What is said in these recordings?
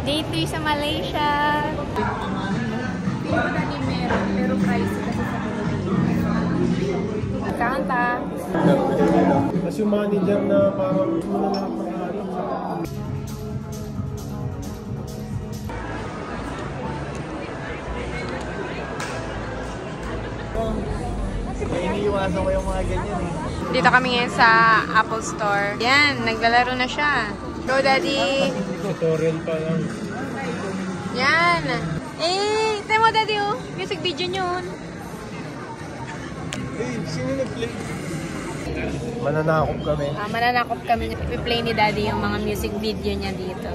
Day 3 sa Malaysia. Hindi ko na ni meron, pero price kasi sa Pilipinas. Kanta. Tapos yung manager na parang muna lang pangalan. Iniiwasan ko yung mga ganyan eh. Dito kami ngayon sa Apple Store. Yan, naglalaro na siya. Go, Daddy! Tutorial pa lang. Yan! Eh, tayo mo, Daddy, oh. Music video nyo. Hey, sino nag-play? Mananakop kami. Mananakop kami. Ipi-play ni Daddy yung mga music video niya dito.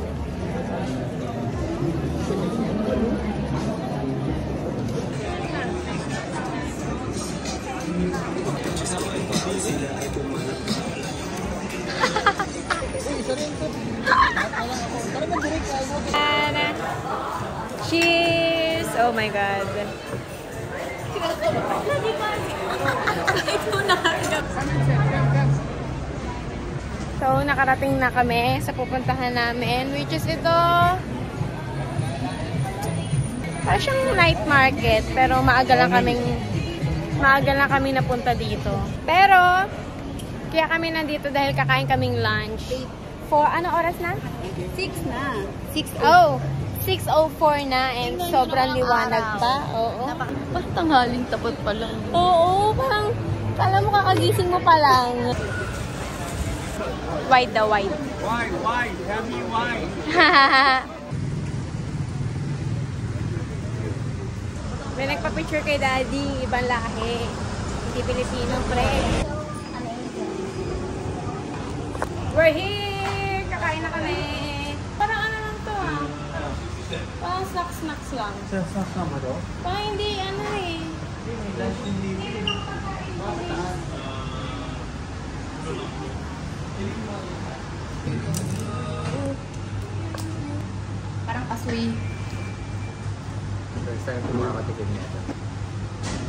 Cheers! Oh my God. So, nakarating na kami sa pupuntahan namin, which is ito. Parang siyang night market, pero maaga lang kami napunta dito. Pero, kaya kami nandito dahil kakain kaming lunch. For, ano oras na? 6 na. 6:04 na and sobrang liwanag pa. Oo. Tanghaling tapat pa lang. Oo, parang kala mo kakagising mo pa lang. Wide the wide. Wide, heavy wide. May nagpa-picture kay Daddy, ibang lahi. Hindi Pilipino, pre. We're here! Kakain na kami. Parang ano lang to ah. Parang snacks lang. Snacks na ba daw? Parang hindi ano eh. May lunch din dito. Parang kasoy. First time ko makakatikin niya ito.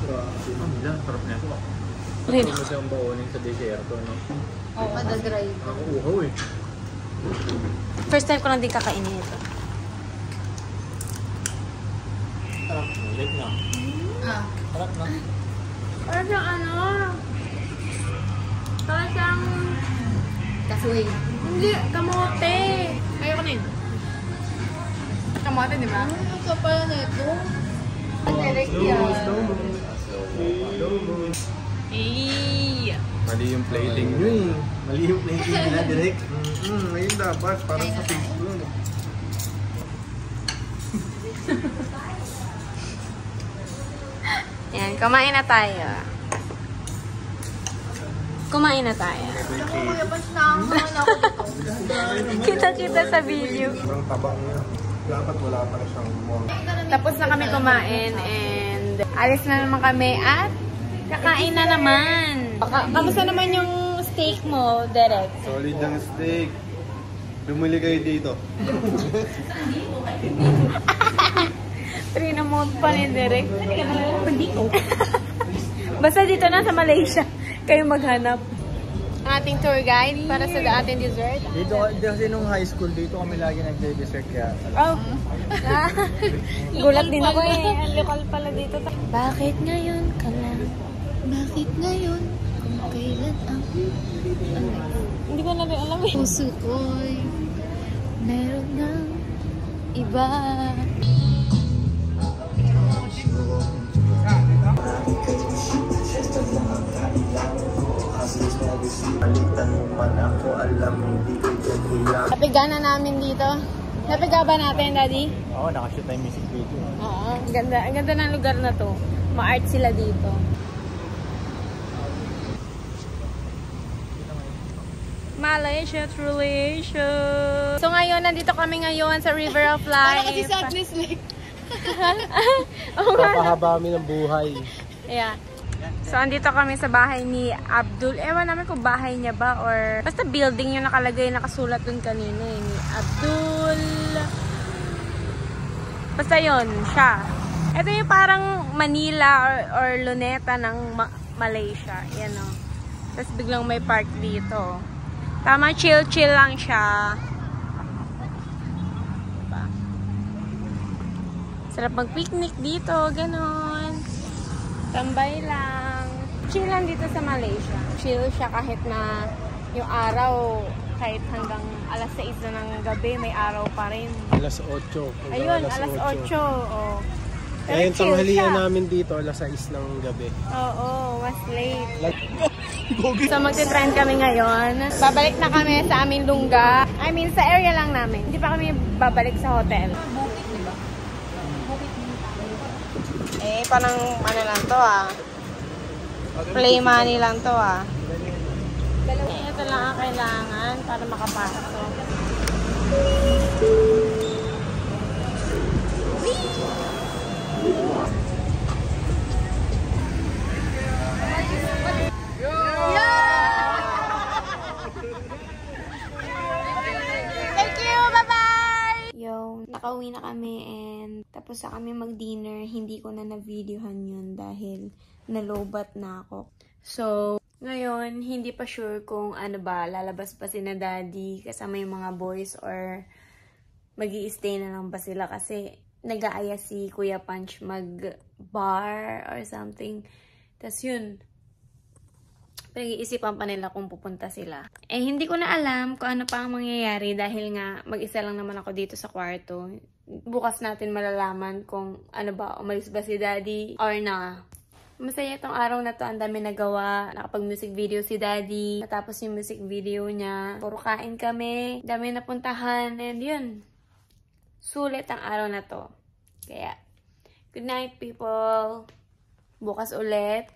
Sarap na ito. Rin. Ano siyang baunin sa desierto, no? Oo, madadry. Ako uhaw eh. First time ko lang din kakainin ito. Sarap. Late na. Sarap na. Parang siyang ano? Parang siyang... Kasoy. Hindi, kamote. Ayoko na yun. Kamote, di ba? Ano ka pala na ito? Slow mo. Mali yung plating nyo eh. Mali yung plating nila direct. Ngayon dapat, parang sa Facebook. Yan, kumain na tayo. Kumain na tayo. Kita-kita sa video. Parang tabang niya. Dapat wala pa na siyang mall. Tapos na kami kumain and alis na naman kami at kakain na naman. Kamusta naman yung steak mo, Derek? Solid ang steak. Bumili kayo dito. Trinamote pa ni Derek. Dito. Basta dito na sa Malaysia. Kayo maghanap. Ang ating tour guide para sa ating dessert. Dito kasi nung high school, dito kami lagi nag-dessert kaya. Oh. Gulat din ako eh. Ang lokal pala dito. Bakit ngayon ka lang? Bakit ngayon? Kung kailan ang... Hindi ko na rin alam eh. Puso ko'y meron ng iba. Napiga na namin dito. Napiga ba natin, Daddy? Oo, nakashoot tayo music video. Oo, ang ganda ng lugar na to. Ma-art sila dito. Malaysia, Trulisha. So ngayon, nandito kami ngayon sa River of Life. Parang kasi sadness like. Papahaba kami ng buhay. Yeah. So, andito kami sa bahay ni Abdul. Ewan namin kung bahay niya ba or basta building yung nakalagay, nakasulat dun kanina eh, ni Abdul. Basta yun, siya. Ito yung parang Manila or Luneta ng Malaysia. Yan o. Tapos biglang may park dito. Tama, chill-chill lang siya. Diba? Sarap mag-picnic dito, ganon. Tambay lang. Chill lang dito sa Malaysia. Chill siya kahit na yung araw, kahit hanggang alas 6 na ng gabi, may araw pa rin. Alas 8. Ayun, alas 8. Oh. Pero Ngayon, chill tanghalian siya. namin dito, alas 6 ng gabi. Oo, was late. So magte-trend kami ngayon. Babalik na kami sa aming lungga. I mean, sa area lang namin. Hindi pa kami babalik sa hotel. Parang ano lang to play money lang to ito lang ang kailangan para makapasok. Thank you! Bye-bye! Yo, nakauwi na kami and tapos na kami mag-dinner. Hindi ko na na-videohan yun dahil nalobat na ako. So, ngayon, hindi pa sure kung ano ba, lalabas pa sina daddy kasama yung mga boys or magi-stay na lang ba sila kasi nag-aaya si Kuya Punch mag-bar or something. Tapos yun, pinag-iisipan pa nila kung pupunta sila. Eh, hindi ko na alam kung ano pa ang mangyayari dahil nga mag-isa lang naman ako dito sa kwarto. Bukas natin malalaman kung ano ba, umalis ba si daddy or na. Masaya itong araw na to, ang dami nagawa. Nakapag-music video si daddy. Natapos yung music video niya. Puro kain kami. Dami napuntahan. And yun, sulit ang araw na to. Kaya, good night people. Bukas ulit.